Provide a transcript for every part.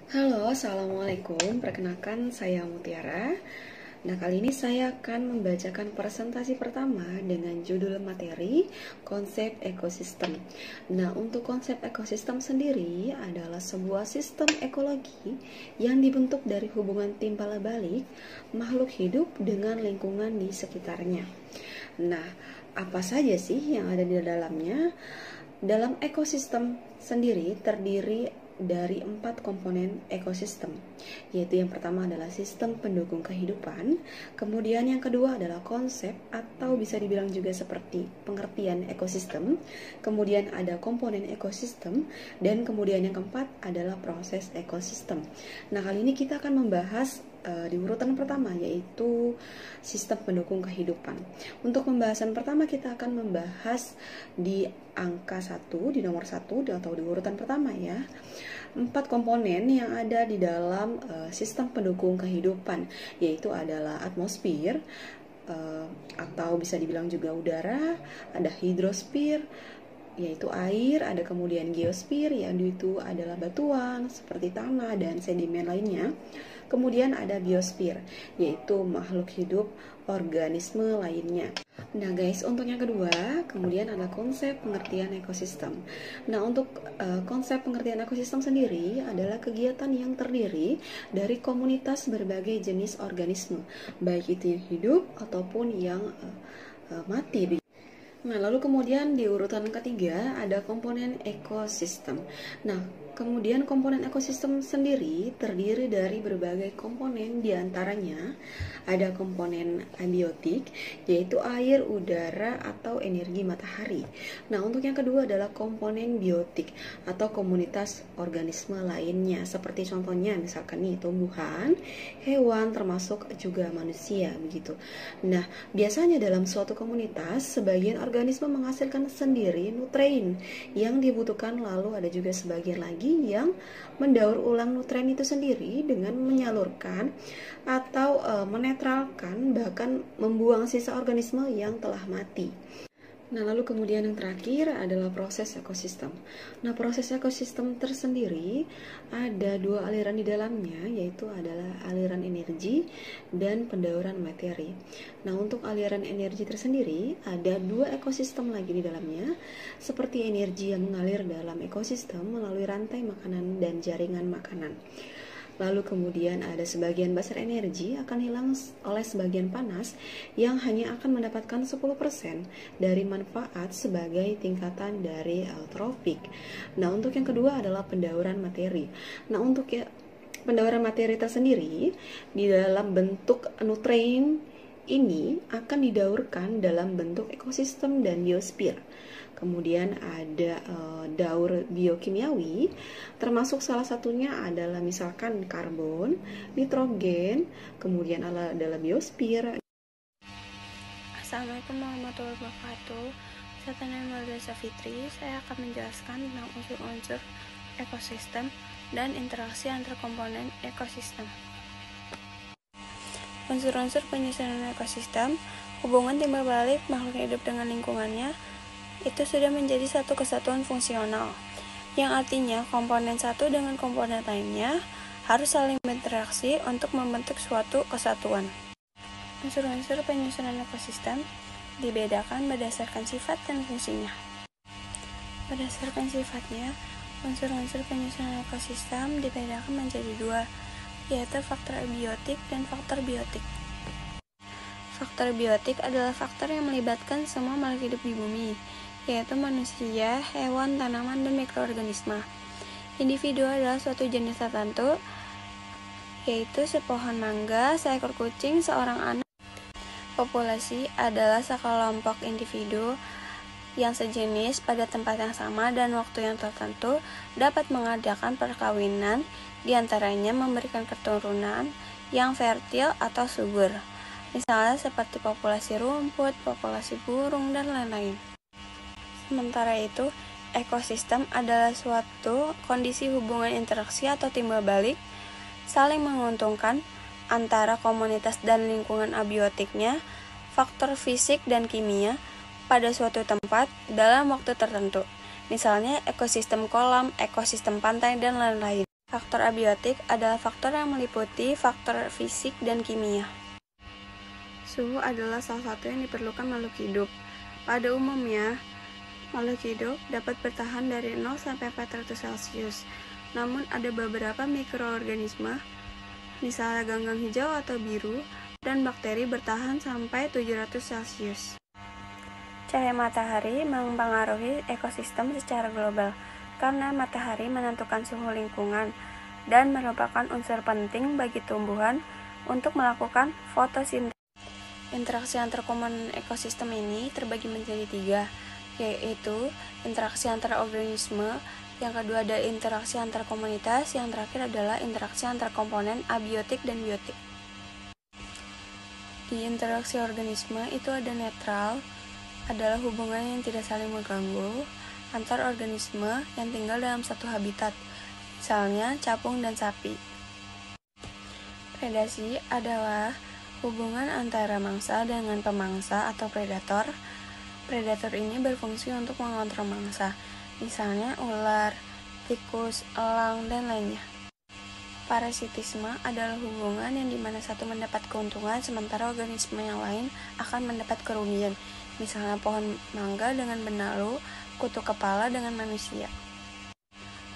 Halo, Assalamualaikum. Perkenalkan, saya Mutiara. Nah, kali ini saya akan membacakan presentasi pertama dengan judul materi konsep ekosistem. Nah, untuk konsep ekosistem sendiri adalah sebuah sistem ekologi yang dibentuk dari hubungan timbal balik makhluk hidup dengan lingkungan di sekitarnya. Nah, apa saja sih yang ada di dalamnya? Dalam ekosistem sendiri terdiri dari 4 komponen ekosistem, yaitu yang pertama adalah sistem pendukung kehidupan, kemudian yang kedua adalah konsep atau bisa dibilang juga seperti pengertian ekosistem, kemudian ada komponen ekosistem, dan kemudian yang keempat adalah proses ekosistem. Nah, kali ini kita akan membahas di urutan pertama, yaitu sistem pendukung kehidupan. Untuk pembahasan pertama kita akan membahas di angka 1, di nomor 1 atau di urutan pertama ya. 4 komponen yang ada di dalam sistem pendukung kehidupan, yaitu adalah atmosfer, atau bisa dibilang juga udara, ada hidrosfer, yaitu air, ada kemudian geosfer, yang itu adalah batuan seperti tanah dan sedimen lainnya. Kemudian ada biosfer, yaitu makhluk hidup organisme lainnya. Nah guys, untuk yang kedua, kemudian ada konsep pengertian ekosistem. Nah, untuk konsep pengertian ekosistem sendiri adalah kegiatan yang terdiri dari komunitas berbagai jenis organisme, baik itu yang hidup ataupun yang mati. Nah, lalu kemudian di urutan ketiga ada komponen ekosistem. Nah, kemudian komponen ekosistem sendiri terdiri dari berbagai komponen, diantaranya ada komponen abiotik, yaitu air, udara, atau energi matahari. Nah, untuk yang kedua adalah komponen biotik atau komunitas organisme lainnya, seperti contohnya misalkan nih tumbuhan, hewan, termasuk juga manusia begitu. Nah, biasanya dalam suatu komunitas sebagian organisme menghasilkan sendiri nutrien yang dibutuhkan, lalu ada juga sebagian lagi yang mendaur ulang nutrien itu sendiri dengan menyalurkan atau menetralkan, bahkan membuang sisa organisme yang telah mati. Nah, lalu kemudian yang terakhir adalah proses ekosistem. Nah, proses ekosistem tersendiri ada 2 aliran di dalamnya, yaitu adalah aliran energi dan pendauran materi. Nah, untuk aliran energi tersendiri ada 2 ekosistem lagi di dalamnya, seperti energi yang mengalir dalam ekosistem melalui rantai makanan dan jaringan makanan. Lalu kemudian ada sebagian besar energi akan hilang oleh sebagian panas yang hanya akan mendapatkan 10% dari manfaat sebagai tingkatan dari eutropik. Nah, untuk yang kedua adalah pendauran materi. Nah, untuk pendauran materi tersendiri di dalam bentuk nutrien ini akan didaurkan dalam bentuk ekosistem dan biosfer. Kemudian ada daur biokimiawi, termasuk salah satunya adalah misalkan karbon, nitrogen, kemudian adalah biosfer. Assalamualaikum warahmatullahi wabarakatuh. Saya Tania Fitri. Saya akan menjelaskan tentang unsur-unsur ekosistem dan interaksi antar komponen ekosistem. Unsur-unsur penyusunan ekosistem, hubungan timbal balik makhluk hidup dengan lingkungannya, itu sudah menjadi satu kesatuan fungsional, yang artinya komponen satu dengan komponen lainnya harus saling berinteraksi untuk membentuk suatu kesatuan. Unsur-unsur penyusunan ekosistem dibedakan berdasarkan sifat dan fungsinya. Berdasarkan sifatnya, unsur-unsur penyusunan ekosistem dibedakan menjadi 2, yaitu faktor abiotik dan faktor biotik. Faktor biotik adalah faktor yang melibatkan semua makhluk hidup di bumi, yaitu manusia, hewan, tanaman, dan mikroorganisme. Individu adalah suatu jenis tertentu, yaitu sepohon mangga, seekor kucing, seorang anak. Populasi adalah sekelompok individu yang sejenis pada tempat yang sama dan waktu yang tertentu dapat mengadakan perkawinan, diantaranya memberikan keturunan yang fertil atau subur, misalnya seperti populasi rumput, populasi burung, dan lain-lain. Sementara itu, ekosistem adalah suatu kondisi hubungan interaksi atau timbal balik saling menguntungkan antara komunitas dan lingkungan abiotiknya, faktor fisik dan kimia pada suatu tempat dalam waktu tertentu, misalnya ekosistem kolam, ekosistem pantai, dan lain-lain. Faktor abiotik adalah faktor yang meliputi faktor fisik dan kimia. Suhu adalah salah satu yang diperlukan makhluk hidup. Pada umumnya, makhluk hidup dapat bertahan dari 0 sampai 400 Celcius. Namun ada beberapa mikroorganisme, misalnya ganggang hijau atau biru, dan bakteri bertahan sampai 700 Celcius. Cahaya matahari mempengaruhi ekosistem secara global karena matahari menentukan suhu lingkungan dan merupakan unsur penting bagi tumbuhan untuk melakukan fotosintesis. Interaksi antar komponen ekosistem ini terbagi menjadi 3, yaitu interaksi antar organisme, yang kedua ada interaksi antar komunitas, yang terakhir adalah interaksi antar komponen abiotik dan biotik. Di interaksi organisme itu ada netral, adalah hubungan yang tidak saling mengganggu antar organisme yang tinggal dalam satu habitat, misalnya capung dan sapi. Predasi adalah hubungan antara mangsa dengan pemangsa atau predator. Predator ini berfungsi untuk mengontrol mangsa, misalnya ular, tikus, elang, dan lainnya. Parasitisme adalah hubungan yang dimana satu mendapat keuntungan sementara organisme yang lain akan mendapat kerugian, misalnya pohon mangga dengan benalu, kutu kepala dengan manusia.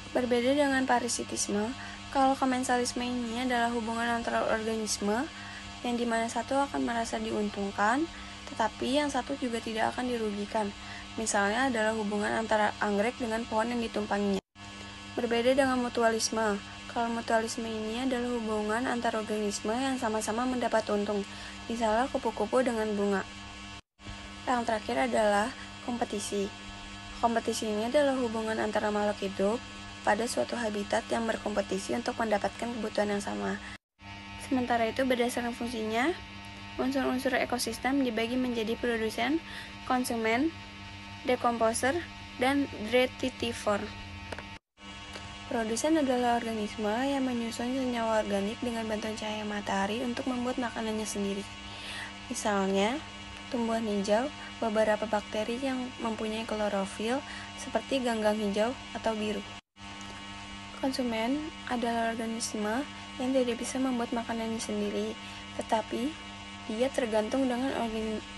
Berbeda dengan parasitisme, kalau komensalisme ini adalah hubungan antara organisme yang dimana satu akan merasa diuntungkan, tetapi yang satu juga tidak akan dirugikan. Misalnya adalah hubungan antara anggrek dengan pohon yang ditumpanginya. Berbeda dengan mutualisme, kalau mutualisme ini adalah hubungan antar organisme yang sama-sama mendapat untung, misalnya kupu-kupu dengan bunga. Yang terakhir adalah kompetisi. Kompetisi ini adalah hubungan antara makhluk hidup pada suatu habitat yang berkompetisi untuk mendapatkan kebutuhan yang sama. Sementara itu, berdasarkan fungsinya, unsur-unsur ekosistem dibagi menjadi produsen, konsumen, decomposer, dan detritivor. Produsen adalah organisme yang menyusun senyawa organik dengan bantuan cahaya matahari untuk membuat makanannya sendiri. Misalnya, tumbuhan hijau, beberapa bakteri yang mempunyai klorofil seperti ganggang hijau atau biru. Konsumen adalah organisme yang tidak bisa membuat makanannya sendiri, tetapi dia tergantung dengan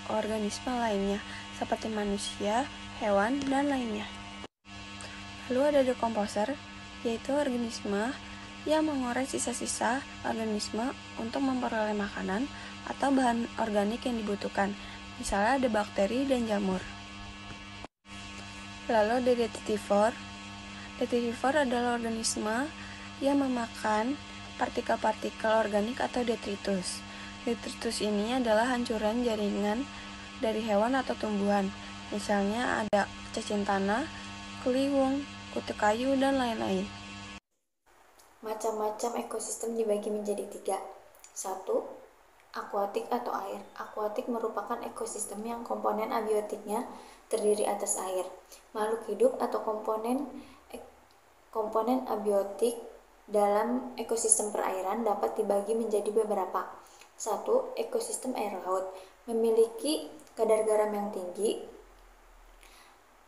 organisme lainnya, seperti manusia, hewan, dan lainnya. Lalu ada decomposer, yaitu organisme yang mengurai sisa-sisa organisme untuk memperoleh makanan atau bahan organik yang dibutuhkan, misalnya ada bakteri dan jamur. Lalu ada detritivor. Detritivor adalah organisme yang memakan partikel-partikel organik atau detritus. Detritus ini adalah hancuran jaringan dari hewan atau tumbuhan, misalnya ada cacing tanah, keliwung, kutu kayu, dan lain-lain. Macam-macam ekosistem dibagi menjadi 3. 1. Akuatik atau air. Akuatik merupakan ekosistem yang komponen abiotiknya terdiri atas air. Makhluk hidup atau komponen abiotik dalam ekosistem perairan dapat dibagi menjadi beberapa. 1. Ekosistem air laut memiliki kadar garam yang tinggi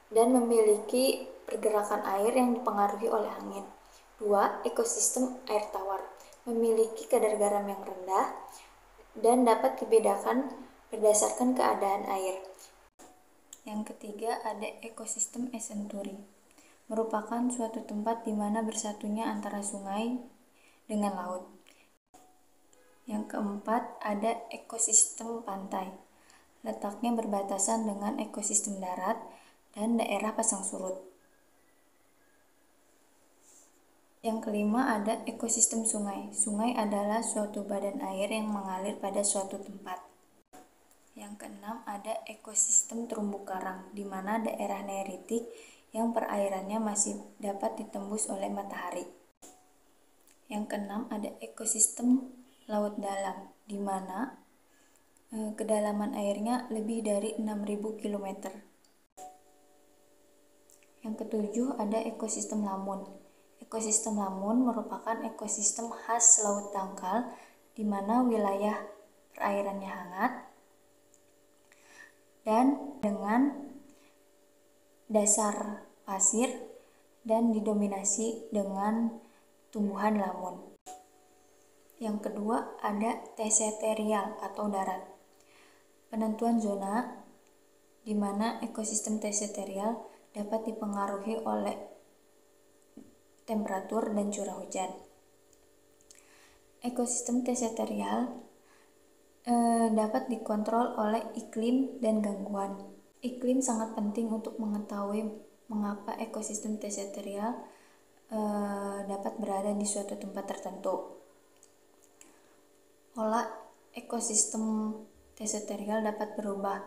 dan memiliki pergerakan air yang dipengaruhi oleh angin. 2. Ekosistem air tawar memiliki kadar garam yang rendah dan dapat dibedakan berdasarkan keadaan air. Yang ketiga ada ekosistem esenturi, merupakan suatu tempat di mana bersatunya antara sungai dengan laut. Yang keempat ada ekosistem pantai, letaknya berbatasan dengan ekosistem darat dan daerah pasang surut. Yang kelima ada ekosistem sungai. Sungai adalah suatu badan air yang mengalir pada suatu tempat. Yang keenam ada ekosistem terumbu karang, di mana daerah neritik yang perairannya masih dapat ditembus oleh matahari. Yang keenam ada ekosistem laut dalam, di mana kedalaman airnya lebih dari 6.000 km. Yang ketujuh ada ekosistem lamun. Ekosistem lamun merupakan ekosistem khas laut dangkal di mana wilayah perairannya hangat dan dengan dasar pasir dan didominasi dengan tumbuhan lamun. Yang kedua ada terrestrial atau darat. Penentuan zona di mana ekosistem terrestrial dapat dipengaruhi oleh temperatur dan curah hujan. Ekosistem terrestrial dapat dikontrol oleh iklim dan gangguan. Iklim sangat penting untuk mengetahui mengapa ekosistem terrestrial dapat berada di suatu tempat tertentu. Pola ekosistem terrestrial dapat berubah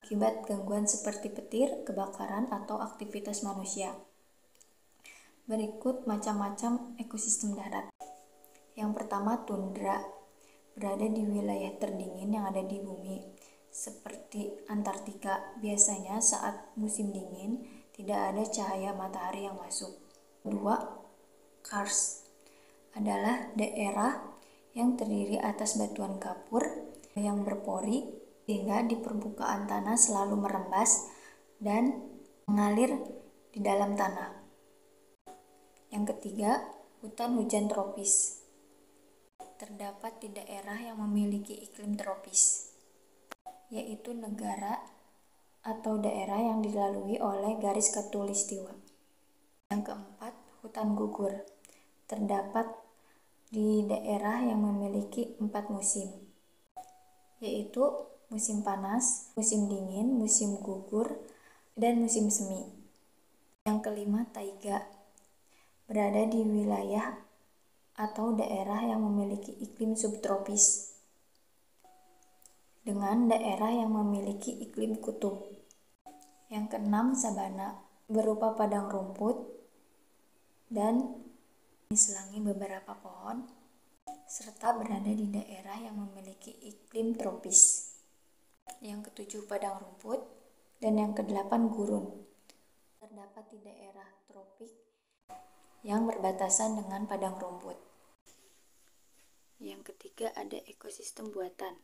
akibat gangguan seperti petir, kebakaran, atau aktivitas manusia. Berikut macam-macam ekosistem darat. Yang pertama, tundra, berada di wilayah terdingin yang ada di bumi, seperti Antartika. Biasanya saat musim dingin tidak ada cahaya matahari yang masuk. Kedua, karst adalah daerah yang terdiri atas batuan kapur yang berpori sehingga di permukaan tanah selalu merembas dan mengalir di dalam tanah. Yang ketiga, hutan hujan tropis. Terdapat di daerah yang memiliki iklim tropis, yaitu negara atau daerah yang dilalui oleh garis khatulistiwa. Yang keempat, hutan gugur. Terdapat di daerah yang memiliki 4 musim, yaitu musim panas, musim dingin, musim gugur, dan musim semi. Yang kelima, taiga, berada di wilayah atau daerah yang memiliki iklim subtropis, dengan daerah yang memiliki iklim kutub. Yang keenam, sabana, berupa padang rumput dan diselangi beberapa pohon, serta berada di daerah yang memiliki iklim tropis. Yang ketujuh, padang rumput, dan yang kedelapan, gurun. Terdapat di daerah tropik yang berbatasan dengan padang rumput. Yang ketiga ada ekosistem buatan.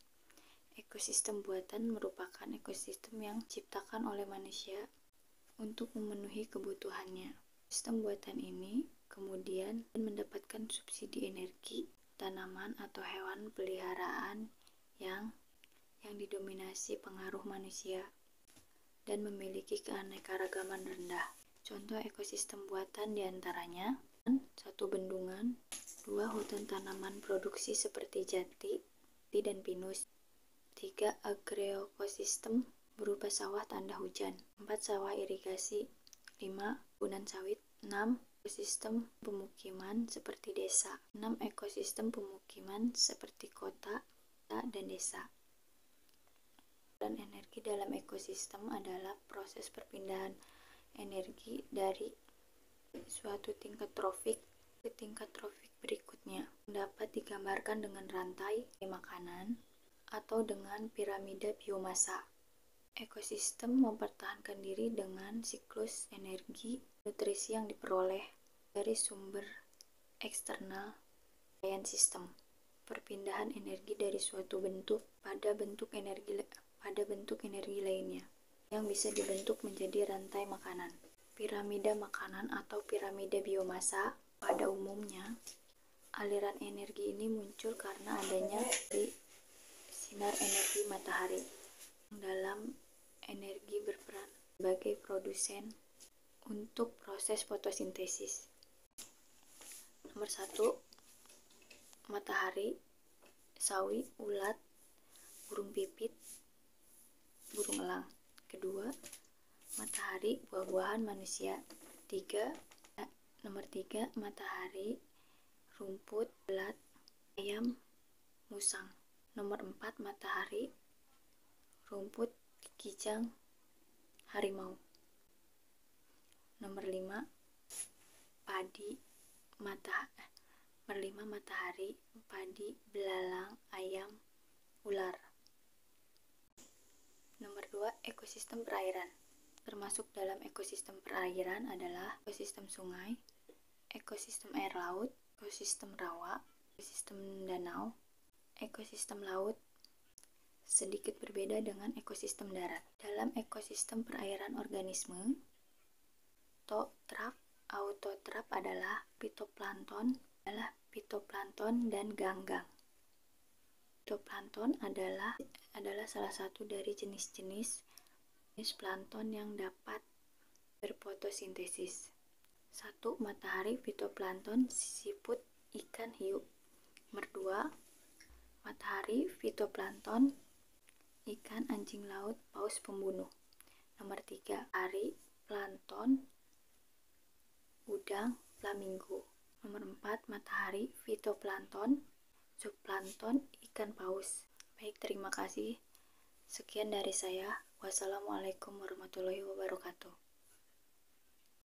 Ekosistem buatan merupakan ekosistem yang diciptakan oleh manusia untuk memenuhi kebutuhannya. Sistem buatan ini kemudian mendapatkan subsidi energi tanaman atau hewan peliharaan yang didominasi pengaruh manusia dan memiliki keanekaragaman rendah. Contoh ekosistem buatan diantaranya 1. Bendungan, 2. Hutan tanaman produksi seperti jati dan pinus, 3. Agroekosistem berupa sawah tanda hujan, 4. Sawah irigasi, 5. Kebunan sawit, 6. Ekosistem pemukiman seperti desa, 6. Ekosistem pemukiman seperti kota dan desa. Dan energi dalam ekosistem adalah proses perpindahan energi dari suatu tingkat trofik ke tingkat trofik berikutnya. Dapat digambarkan dengan rantai makanan atau dengan piramida biomasa. Ekosistem mempertahankan diri dengan siklus energi nutrisi yang diperoleh dari sumber eksternal rangkaian sistem. Perpindahan energi dari suatu bentuk pada bentuk energi lainnya yang bisa dibentuk menjadi rantai makanan. Piramida makanan atau piramida biomasa pada umumnya aliran energi ini muncul karena adanya dari sinar energi matahari. Dalam energi berperan sebagai produsen untuk proses fotosintesis. Nomor 1, matahari, sawi, ulat, burung pipit, burung elang. Kedua, matahari, buah-buahan, manusia. Nomor 3, matahari, rumput, ulat, ayam, musang. Nomor 4, matahari, rumput, kijang, harimau. Nomor 5, padi, matahari, padi, belalang, ayam, ular. Nomor 2, ekosistem perairan. Termasuk dalam ekosistem perairan adalah ekosistem sungai, ekosistem air laut, ekosistem rawa, ekosistem danau. Ekosistem laut sedikit berbeda dengan ekosistem darat. Dalam ekosistem perairan organisme, trak autotrap adalah fitoplankton dan ganggang. Fitoplankton adalah salah satu dari jenis plankton yang dapat berfotosintesis. 1. Matahari fitoplankton siput ikan hiu. Nomor 2. Matahari fitoplankton ikan anjing laut paus pembunuh. Nomor 3. Matahari plankton udang flamingo. Nomor 4. Matahari fitoplankton zooplankton ikan paus. Baik, terima kasih. Sekian dari saya. Wassalamualaikum warahmatullahi wabarakatuh.